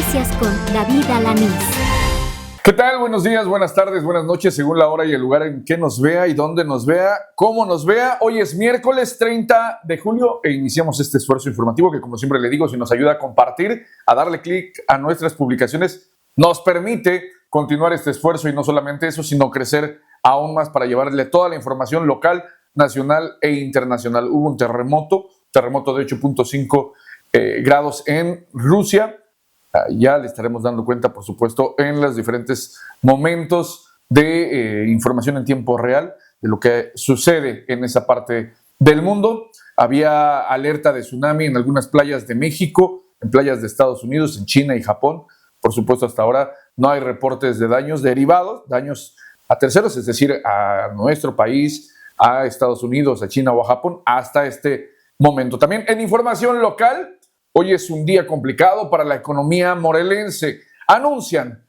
Noticias con David Alanís. ¿Qué tal? Buenos días, buenas tardes, buenas noches, según la hora y el lugar en que nos vea y dónde nos vea, cómo nos vea. Hoy es miércoles 30 de julio e iniciamos este esfuerzo informativo que, como siempre le digo, si nos ayuda a compartir, a darle clic a nuestras publicaciones, nos permite continuar este esfuerzo y no solamente eso, sino crecer aún más para llevarle toda la información local, nacional e internacional. Hubo un terremoto de 8.5 grados en Rusia. Ya le estaremos dando cuenta, por supuesto, en los diferentes momentos de información en tiempo real de lo que sucede en esa parte del mundo. Había alerta de tsunami en algunas playas de México, en playas de Estados Unidos, en China y Japón. Por supuesto, hasta ahora no hay reportes de daños derivados, daños a terceros, es decir, a nuestro país, a Estados Unidos, a China o a Japón, hasta este momento. También en información local, hoy es un día complicado para la economía morelense. Anuncian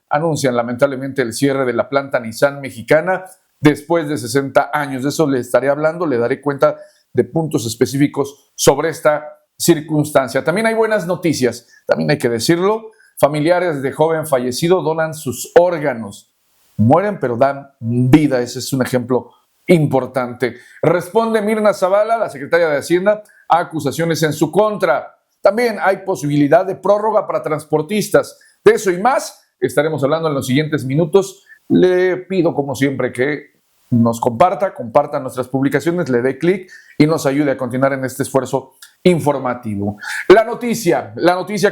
lamentablemente el cierre de la planta Nissan mexicana después de 60 años. De eso le estaré hablando, le daré cuenta de puntos específicos sobre esta circunstancia. También hay buenas noticias, también hay que decirlo. Familiares de joven fallecido donan sus órganos. Mueren pero dan vida, ese es un ejemplo importante. Responde Mirna Zavala, la secretaria de Hacienda, a acusaciones en su contra. También hay posibilidad de prórroga para transportistas. De eso y más estaremos hablando en los siguientes minutos. Le pido, como siempre, que nos comparta nuestras publicaciones, le dé clic y nos ayude a continuar en este esfuerzo informativo. La noticia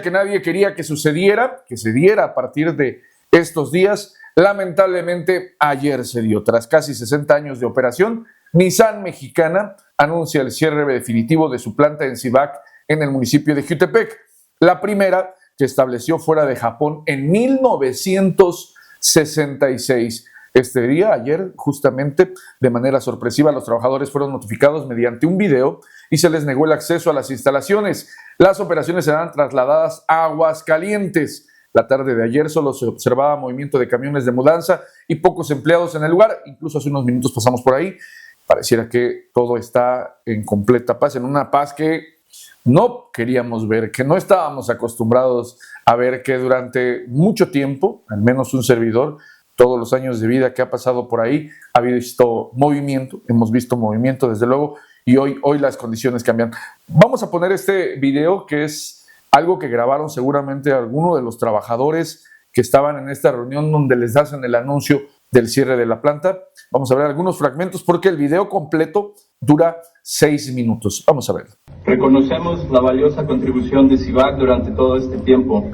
que nadie quería que sucediera, que se diera a partir de estos días, lamentablemente ayer se dio. Tras casi 60 años de operación, Nissan Mexicana anuncia el cierre definitivo de su planta en Cibac, en el municipio de Jutepec, la primera que estableció fuera de Japón en 1966. Este día, ayer, justamente, de manera sorpresiva, los trabajadores fueron notificados mediante un video y se les negó el acceso a las instalaciones. Las operaciones serán trasladadas a Aguascalientes. La tarde de ayer solo se observaba movimiento de camiones de mudanza y pocos empleados en el lugar. Incluso hace unos minutos pasamos por ahí. Pareciera que todo está en completa paz, en una paz que no queríamos ver, que no estábamos acostumbrados a ver, que durante mucho tiempo, al menos un servidor, todos los años de vida que ha pasado por ahí, ha visto movimiento, hemos visto movimiento desde luego, y hoy las condiciones cambian. Vamos a poner este video que es algo que grabaron seguramente algunos de los trabajadores que estaban en esta reunión donde les hacen el anuncio del cierre de la planta. Vamos a ver algunos fragmentos porque el video completo dura 6 minutos. Vamos a verlo. Reconocemos la valiosa contribución de Cibac durante todo este tiempo.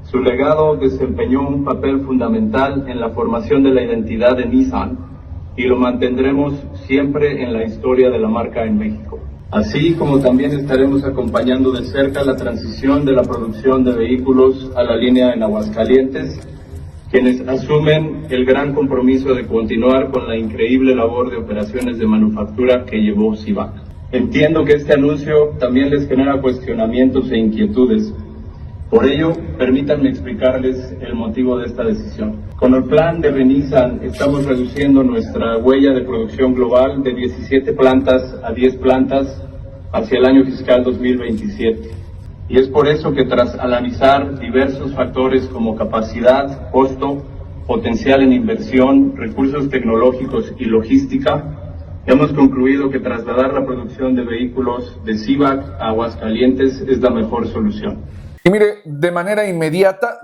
Su legado desempeñó un papel fundamental en la formación de la identidad de Nissan y lo mantendremos siempre en la historia de la marca en México. Así como también estaremos acompañando de cerca la transición de la producción de vehículos a la línea en Aguascalientes, quienes asumen el gran compromiso de continuar con la increíble labor de operaciones de manufactura que llevó Cibac. Entiendo que este anuncio también les genera cuestionamientos e inquietudes. Por ello, permítanme explicarles el motivo de esta decisión. Con el plan de Nissan estamos reduciendo nuestra huella de producción global de 17 plantas a 10 plantas hacia el año fiscal 2027. Y es por eso que tras analizar diversos factores como capacidad, costo, potencial en inversión, recursos tecnológicos y logística, hemos concluido que trasladar la producción de vehículos de Cibac a Aguascalientes es la mejor solución. Y mire, de manera inmediata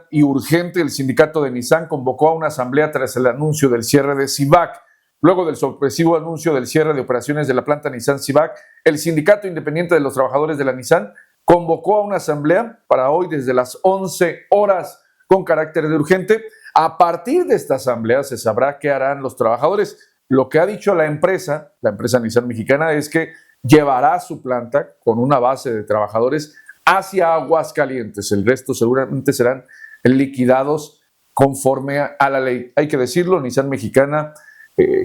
y urgente, el sindicato de Nissan convocó a una asamblea tras el anuncio del cierre de Cibac. Luego del sorpresivo anuncio del cierre de operaciones de la planta Nissan Cibac, el Sindicato Independiente de los Trabajadores de la Nissan convocó a una asamblea para hoy desde las 11 horas con carácter de urgente. A partir de esta asamblea se sabrá qué harán los trabajadores. Lo que ha dicho la empresa Nissan Mexicana, es que llevará su planta con una base de trabajadores hacia Aguascalientes. El resto seguramente serán liquidados conforme a la ley. Hay que decirlo, Nissan Mexicana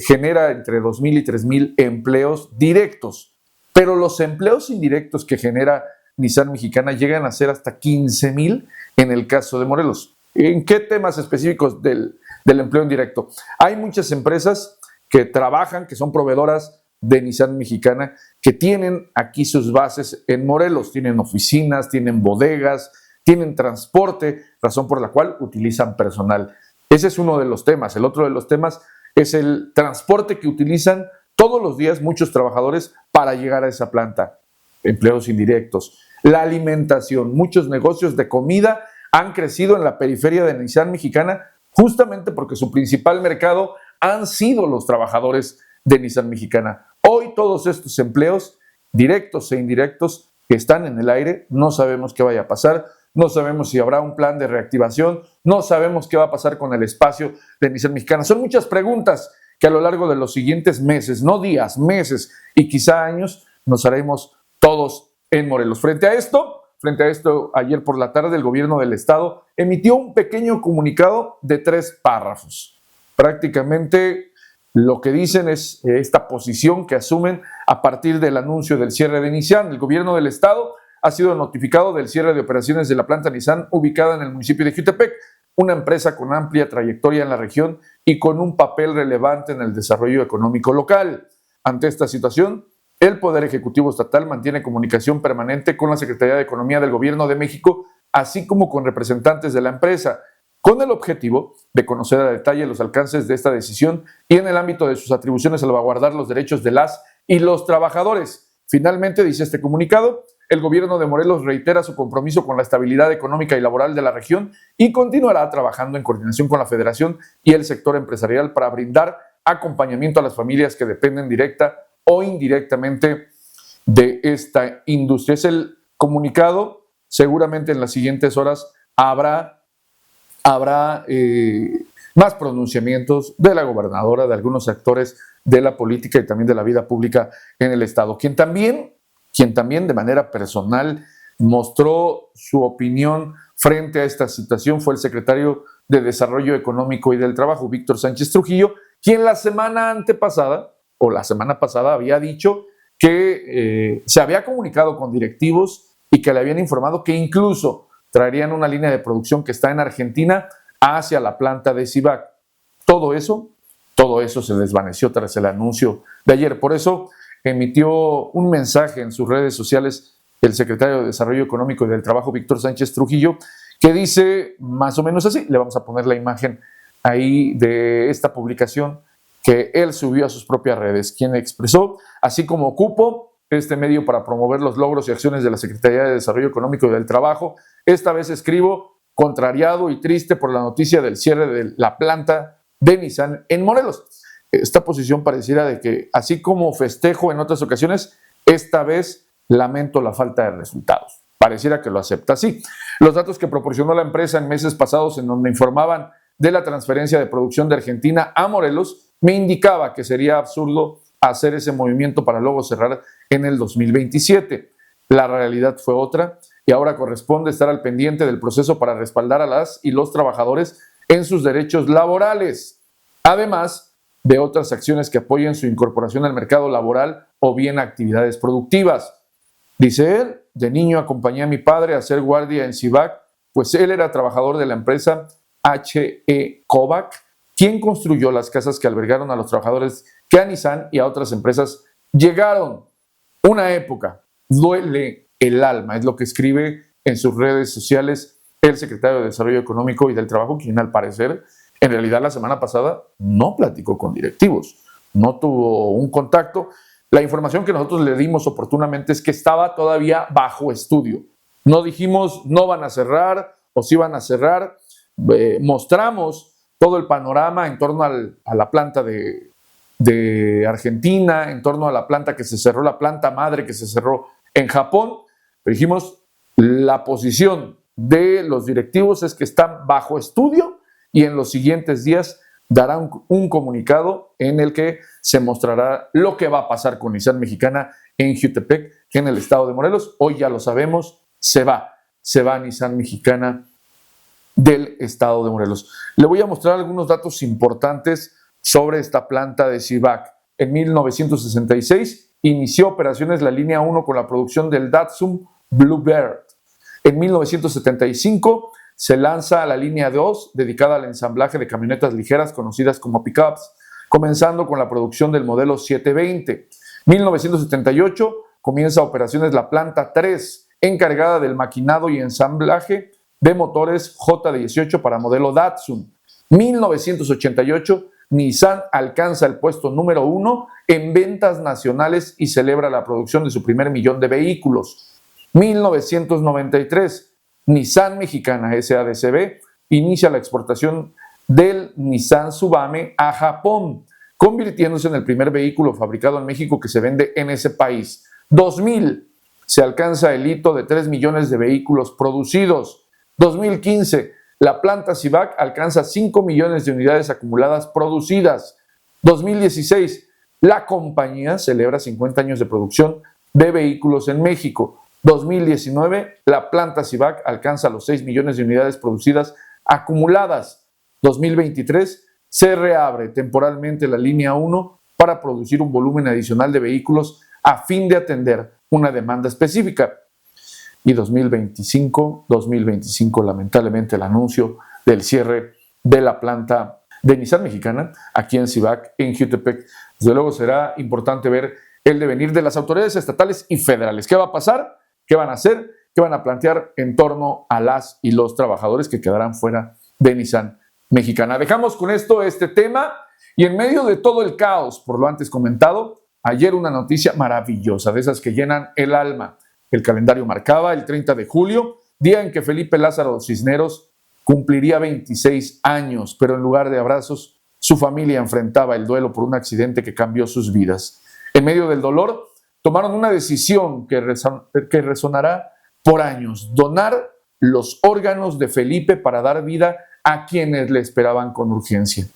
genera entre 2,000 y 3,000 empleos directos, pero los empleos indirectos que genera Nissan Mexicana llegan a ser hasta 15,000 en el caso de Morelos. ¿En qué temas específicos del empleo indirecto? Hay muchas empresas que trabajan, que son proveedoras de Nissan Mexicana, que tienen aquí sus bases en Morelos, tienen oficinas, tienen bodegas, tienen transporte, razón por la cual utilizan personal. Ese es uno de los temas. El otro de los temas es el transporte que utilizan todos los días muchos trabajadores para llegar a esa planta, empleos indirectos. La alimentación, muchos negocios de comida han crecido en la periferia de Nissan Mexicana justamente porque su principal mercado han sido los trabajadores de Nissan Mexicana. Hoy todos estos empleos, directos e indirectos, que están en el aire, no sabemos qué vaya a pasar, no sabemos si habrá un plan de reactivación, no sabemos qué va a pasar con el espacio de Nissan Mexicana. Son muchas preguntas que a lo largo de los siguientes meses, no días, meses y quizá años, nos haremos todos en Morelos. Frente a esto, ayer por la tarde el gobierno del estado emitió un pequeño comunicado de 3 párrafos. Prácticamente lo que dicen es esta posición que asumen a partir del anuncio del cierre de Nissan. El gobierno del estado ha sido notificado del cierre de operaciones de la planta Nissan ubicada en el municipio de Jutepec, una empresa con amplia trayectoria en la región y con un papel relevante en el desarrollo económico local. Ante esta situación, el Poder Ejecutivo Estatal mantiene comunicación permanente con la Secretaría de Economía del Gobierno de México, así como con representantes de la empresa, con el objetivo de conocer a detalle los alcances de esta decisión y en el ámbito de sus atribuciones salvaguardar los derechos de las y los trabajadores. Finalmente, dice este comunicado, el gobierno de Morelos reitera su compromiso con la estabilidad económica y laboral de la región y continuará trabajando en coordinación con la Federación y el sector empresarial para brindar acompañamiento a las familias que dependen directa o indirectamente de esta industria. Es el comunicado. Seguramente en las siguientes horas habrá más pronunciamientos de la gobernadora, de algunos actores de la política y también de la vida pública en el estado. Quien también de manera personal mostró su opinión frente a esta situación fue el secretario de Desarrollo Económico y del Trabajo, Víctor Sánchez Trujillo, quien la semana pasada había dicho que se había comunicado con directivos y que le habían informado que incluso traerían una línea de producción que está en Argentina hacia la planta de Civac. Todo eso se desvaneció tras el anuncio de ayer. Por eso emitió un mensaje en sus redes sociales el secretario de Desarrollo Económico y del Trabajo, Víctor Sánchez Trujillo, que dice más o menos así. Le vamos a poner la imagen ahí de esta publicación que él subió a sus propias redes, quien expresó: así como ocupo este medio para promover los logros y acciones de la Secretaría de Desarrollo Económico y del Trabajo, esta vez escribo contrariado y triste por la noticia del cierre de la planta de Nissan en Morelos. Esta posición pareciera de que, así como festejo en otras ocasiones, esta vez lamento la falta de resultados. Pareciera que lo acepta así. Los datos que proporcionó la empresa en meses pasados, en donde informaban de la transferencia de producción de Argentina a Morelos, me indicaba que sería absurdo hacer ese movimiento para luego cerrar en el 2027. La realidad fue otra y ahora corresponde estar al pendiente del proceso para respaldar a las y los trabajadores en sus derechos laborales, además de otras acciones que apoyen su incorporación al mercado laboral o bien actividades productivas. Dice él: de niño acompañé a mi padre a hacer guardia en Civac, pues él era trabajador de la empresa H.E. Kovac, quien construyó las casas que albergaron a los trabajadores que a Nissan y a otras empresas llegaron. Una época, duele el alma, es lo que escribe en sus redes sociales el secretario de Desarrollo Económico y del Trabajo, quien al parecer, en realidad la semana pasada no platicó con directivos, no tuvo un contacto. La información que nosotros le dimos oportunamente es que estaba todavía bajo estudio. No dijimos no van a cerrar o sí van a cerrar. Mostramos todo el panorama en torno a la planta de Argentina, en torno a la planta que se cerró, la planta madre que se cerró en Japón. Pero dijimos, la posición de los directivos es que están bajo estudio y en los siguientes días darán un comunicado en el que se mostrará lo que va a pasar con Nissan Mexicana en Jutepec, que en el estado de Morelos. Hoy ya lo sabemos, se va Nissan Mexicana del estado de Morelos. Le voy a mostrar algunos datos importantes sobre esta planta de Civac. En 1966 inició operaciones la línea 1 con la producción del Datsun Bluebird. En 1975 se lanza la línea 2 dedicada al ensamblaje de camionetas ligeras conocidas como pickups, comenzando con la producción del modelo 720. 1978 comienza operaciones la planta 3, encargada del maquinado y ensamblaje de motores J18 para modelo Datsun. 1988, Nissan alcanza el puesto número 1 en ventas nacionales y celebra la producción de su primer millón de vehículos. 1993, Nissan Mexicana SADCB inicia la exportación del Nissan Tsubame a Japón, convirtiéndose en el primer vehículo fabricado en México que se vende en ese país. 2000, se alcanza el hito de 3 millones de vehículos producidos. 2015, la planta Civac alcanza 5 millones de unidades acumuladas producidas. 2016, la compañía celebra 50 años de producción de vehículos en México. 2019, la planta Civac alcanza los 6 millones de unidades producidas acumuladas. 2023, se reabre temporalmente la línea 1 para producir un volumen adicional de vehículos a fin de atender una demanda específica. Y 2025, lamentablemente, el anuncio del cierre de la planta de Nissan Mexicana aquí en Civac, en Jutepec. Desde luego será importante ver el devenir de las autoridades estatales y federales. ¿Qué va a pasar? ¿Qué van a hacer? ¿Qué van a plantear en torno a las y los trabajadores que quedarán fuera de Nissan Mexicana? Dejamos con esto este tema y en medio de todo el caos, por lo antes comentado, ayer una noticia maravillosa, de esas que llenan el alma. El calendario marcaba el 30 de julio, día en que Felipe Lázaro Cisneros cumpliría 26 años, pero en lugar de abrazos, su familia enfrentaba el duelo por un accidente que cambió sus vidas. En medio del dolor, tomaron una decisión que resonará por años: donar los órganos de Felipe para dar vida a quienes le esperaban con urgencia.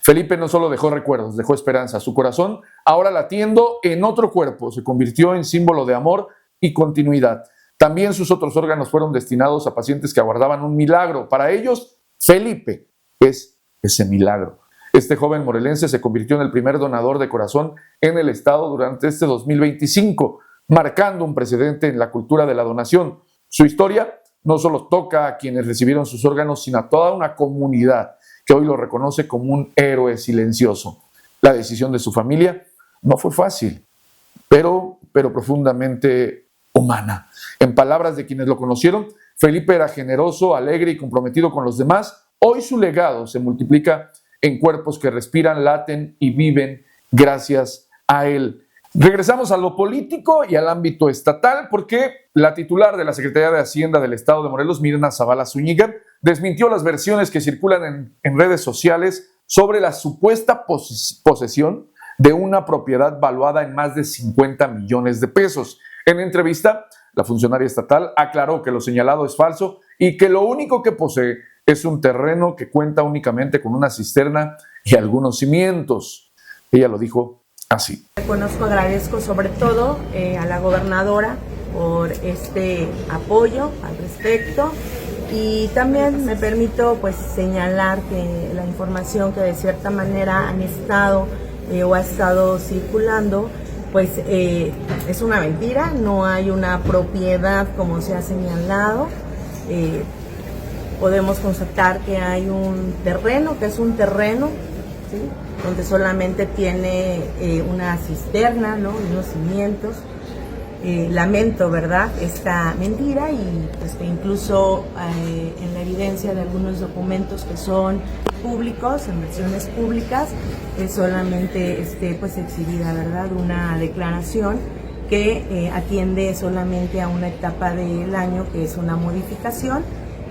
Felipe no solo dejó recuerdos, dejó esperanza. Su corazón, ahora latiendo en otro cuerpo, se convirtió en símbolo de amor y continuidad. También sus otros órganos fueron destinados a pacientes que aguardaban un milagro. Para ellos, Felipe es ese milagro. Este joven morelense se convirtió en el primer donador de corazón en el estado durante este 2025, marcando un precedente en la cultura de la donación. Su historia no solo toca a quienes recibieron sus órganos, sino a toda una comunidad que hoy lo reconoce como un héroe silencioso. La decisión de su familia no fue fácil, pero profundamente humana. En palabras de quienes lo conocieron, Felipe era generoso, alegre y comprometido con los demás. Hoy su legado se multiplica en cuerpos que respiran, laten y viven gracias a él. Regresamos a lo político y al ámbito estatal, porque la titular de la Secretaría de Hacienda del Estado de Morelos, Mirna Zavala Zúñiga, desmintió las versiones que circulan en redes sociales sobre la supuesta posesión de una propiedad valuada en más de 50 millones de pesos. En entrevista, la funcionaria estatal aclaró que lo señalado es falso y que lo único que posee es un terreno que cuenta únicamente con una cisterna y algunos cimientos. Ella lo dijo así. Reconozco, agradezco sobre todo a la gobernadora por este apoyo al respecto, y también me permito pues señalar que la información que de cierta manera han estado o ha estado circulando pues es una mentira. No hay una propiedad como se ha señalado. Podemos constatar que hay un terreno, que es un terreno, ¿sí?, donde solamente tiene una cisterna, ¿no?, y unos cimientos. Lamento, ¿verdad?, esta mentira, y pues que incluso en la evidencia de algunos documentos que son públicos, en versiones públicas, es solamente pues exhibida, ¿verdad?, una declaración que atiende solamente a una etapa del año, que es una modificación,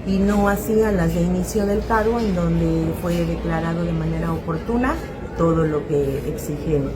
y no así a las de inicio del cargo, en donde fue declarado de manera oportuna todo lo que exigen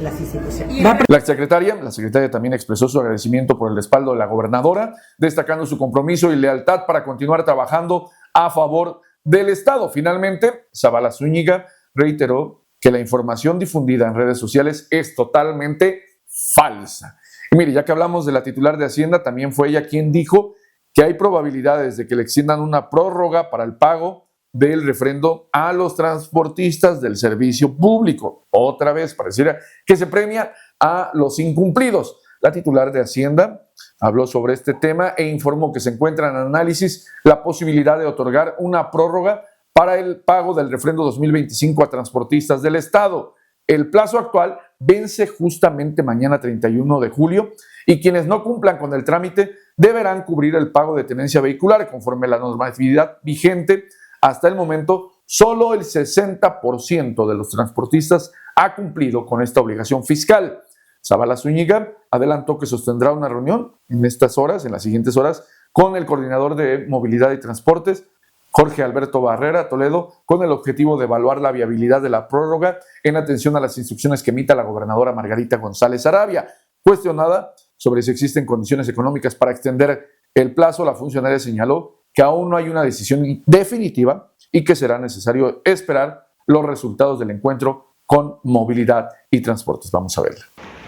las instituciones. La secretaria también expresó su agradecimiento por el respaldo de la gobernadora, destacando su compromiso y lealtad para continuar trabajando a favor del Estado. Finalmente, Zavala Zúñiga reiteró que la información difundida en redes sociales es totalmente falsa. Y mire, ya que hablamos de la titular de Hacienda, también fue ella quien dijo que hay probabilidades de que le extiendan una prórroga para el pago del refrendo a los transportistas del servicio público. Otra vez, pareciera que se premia a los incumplidos. La titular de Hacienda habló sobre este tema e informó que se encuentra en análisis la posibilidad de otorgar una prórroga para el pago del refrendo 2025 a transportistas del Estado. El plazo actual vence justamente mañana 31 de julio y quienes no cumplan con el trámite deberán cubrir el pago de tenencia vehicular conforme a la normatividad vigente. Hasta el momento, solo el 60% de los transportistas ha cumplido con esta obligación fiscal. Zavala Zúñiga adelantó que sostendrá una reunión en las siguientes horas, con el coordinador de movilidad y transportes, Jorge Alberto Barrera Toledo, con el objetivo de evaluar la viabilidad de la prórroga en atención a las instrucciones que emita la gobernadora Margarita González Arabia. Cuestionada sobre si existen condiciones económicas para extender el plazo, la funcionaria señaló que aún no hay una decisión definitiva y que será necesario esperar los resultados del encuentro con movilidad y transportes. Vamos a verla.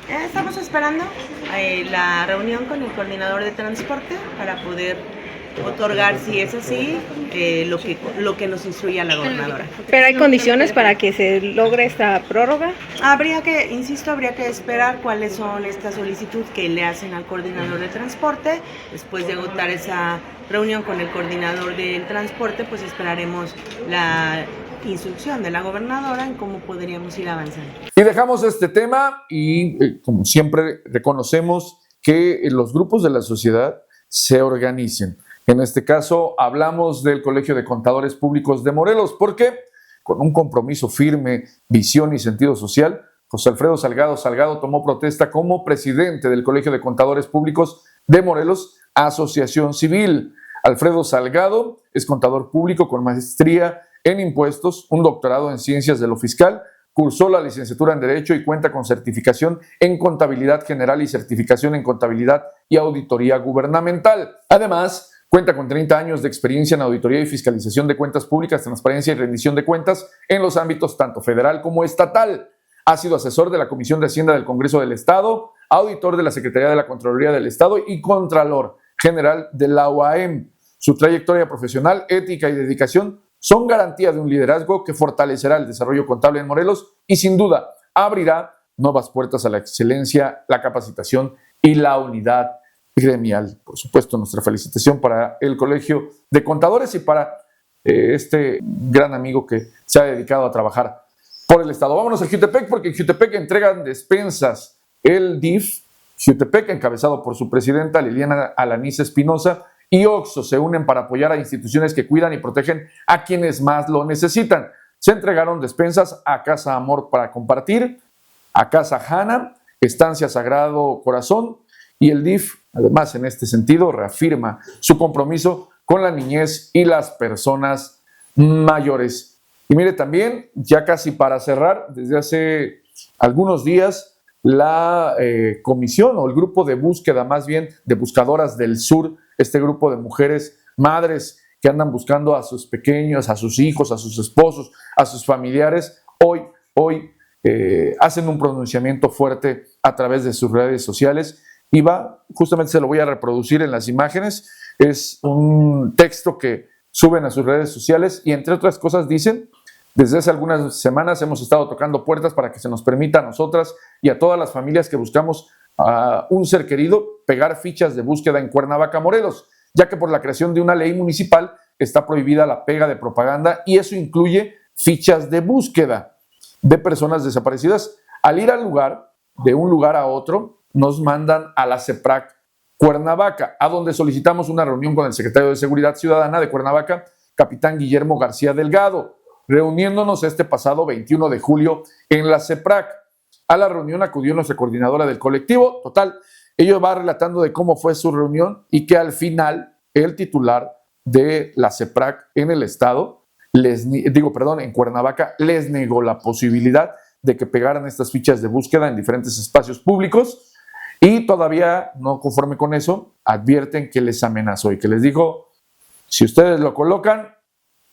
Estamos esperando la reunión con el coordinador de transporte para poder otorgar, si es así, lo que nos instruya la gobernadora. ¿Pero hay condiciones para que se logre esta prórroga? Habría que esperar cuáles son esta solicitud que le hacen al coordinador de transporte. Después de agotar esa reunión con el coordinador del transporte, pues esperaremos la instrucción de la gobernadora en cómo podríamos ir avanzando. Y dejamos este tema y, como siempre, reconocemos que los grupos de la sociedad se organicen. En este caso, hablamos del Colegio de Contadores Públicos de Morelos, porque con un compromiso firme, visión y sentido social, José Alfredo Salgado tomó protesta como presidente del Colegio de Contadores Públicos de Morelos, asociación civil. Alfredo Salgado es contador público con maestría en impuestos, un doctorado en ciencias de lo fiscal, cursó la licenciatura en Derecho y cuenta con certificación en Contabilidad General y certificación en Contabilidad y Auditoría Gubernamental. Además, cuenta con 30 años de experiencia en auditoría y fiscalización de cuentas públicas, transparencia y rendición de cuentas en los ámbitos tanto federal como estatal. Ha sido asesor de la Comisión de Hacienda del Congreso del Estado, auditor de la Secretaría de la Contraloría del Estado y Contralor General de la UAM. Su trayectoria profesional, ética y dedicación son garantía de un liderazgo que fortalecerá el desarrollo contable en Morelos y sin duda abrirá nuevas puertas a la excelencia, la capacitación y la unidad gremial. Por supuesto, nuestra felicitación para el Colegio de Contadores y para este gran amigo que se ha dedicado a trabajar por el Estado. Vámonos a Jiutepec, porque en Jiutepec entregan despensas. El DIF Jiutepec, encabezado por su presidenta Liliana Alanís Espinosa, y OXXO se unen para apoyar a instituciones que cuidan y protegen a quienes más lo necesitan. Se entregaron despensas a Casa Amor para Compartir, a Casa Hanna, Estancia Sagrado Corazón, y el DIF, además, en este sentido, reafirma su compromiso con la niñez y las personas mayores. Y mire, también, ya casi para cerrar, desde hace algunos días, la comisión o el grupo de búsqueda, más bien de Buscadoras del Sur, este grupo de mujeres, madres que andan buscando a sus pequeños, a sus hijos, a sus esposos, a sus familiares, hoy hacen un pronunciamiento fuerte a través de sus redes sociales y justamente se lo voy a reproducir en las imágenes. Es un texto que suben a sus redes sociales y entre otras cosas dicen: desde hace algunas semanas hemos estado tocando puertas para que se nos permita a nosotras y a todas las familias que buscamos a un ser querido pegar fichas de búsqueda en Cuernavaca, Morelos, ya que por la creación de una ley municipal está prohibida la pega de propaganda y eso incluye fichas de búsqueda de personas desaparecidas. Al ir al lugar, de un lugar a otro, nos mandan a la CEPRAC Cuernavaca, a donde solicitamos una reunión con el secretario de Seguridad Ciudadana de Cuernavaca, capitán Guillermo García Delgado, reuniéndonos este pasado 21 de julio en la CEPRAC. A la reunión acudió nuestra coordinadora del colectivo. Total, ella va relatando de cómo fue su reunión y que al final el titular de la CEPRAC en el estado, en Cuernavaca, les negó la posibilidad de que pegaran estas fichas de búsqueda en diferentes espacios públicos y todavía no conforme con eso, advierten que les amenazó y que les dijo: si ustedes lo colocan,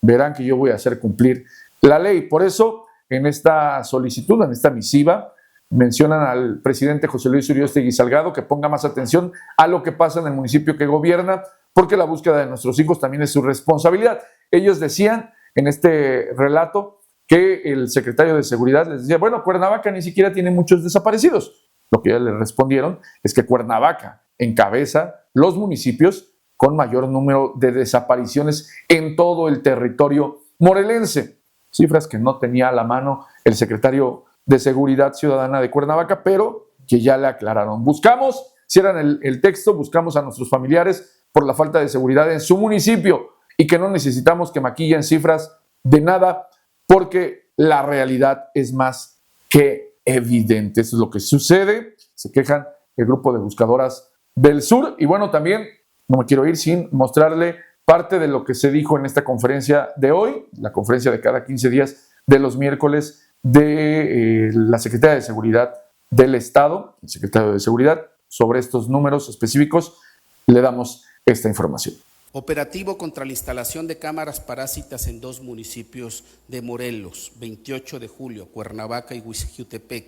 verán que yo voy a hacer cumplir la ley. Por eso, en esta solicitud, en esta misiva, mencionan al presidente José Luis Uriostegui Salgado que ponga más atención a lo que pasa en el municipio que gobierna, porque la búsqueda de nuestros hijos también es su responsabilidad. Ellos decían en este relato que el secretario de Seguridad les decía: bueno, Cuernavaca ni siquiera tiene muchos desaparecidos. Lo que ya le respondieron es que Cuernavaca encabeza los municipios con mayor número de desapariciones en todo el territorio morelense. Cifras que no tenía a la mano el secretario de Seguridad Ciudadana de Cuernavaca, pero que ya le aclararon. Buscamos cierran el texto, buscamos a nuestros familiares por la falta de seguridad en su municipio y que no necesitamos que maquillen cifras de nada porque la realidad es más que evidente. Eso es lo que sucede. Se quejan el grupo de buscadoras del sur y bueno, también no me quiero ir sin mostrarle parte de lo que se dijo en esta conferencia de hoy, la conferencia de cada 15 días de los miércoles de la Secretaría de Seguridad del Estado, el secretario de Seguridad. Sobre estos números específicos le damos esta información. Operativo contra la instalación de cámaras parásitas en 2 municipios de Morelos, 28 de julio, Cuernavaca y Huixquiutepec.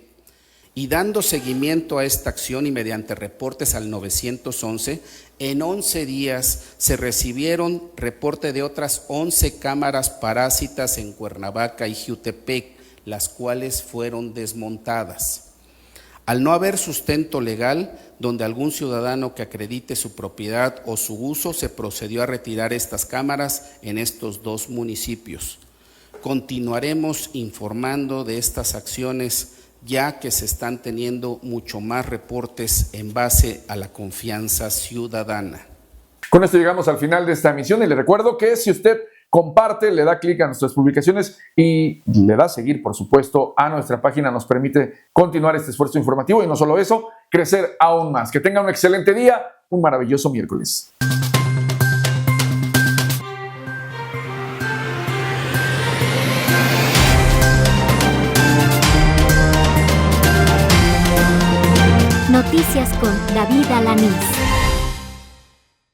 Y dando seguimiento a esta acción y mediante reportes al 911, en 11 días se recibieron reporte de otras 11 cámaras parásitas en Cuernavaca y Jiutepec, las cuales fueron desmontadas. Al no haber sustento legal, donde algún ciudadano que acredite su propiedad o su uso, se procedió a retirar estas cámaras en estos 2 municipios. Continuaremos informando de estas acciones, ya que se están teniendo mucho más reportes en base a la confianza ciudadana. Con esto llegamos al final de esta emisión y le recuerdo que si usted comparte, le da clic a nuestras publicaciones y le da a seguir, por supuesto, a nuestra página, nos permite continuar este esfuerzo informativo y no solo eso, crecer aún más. Que tenga un excelente día, un maravilloso miércoles. Noticias con David Alanís.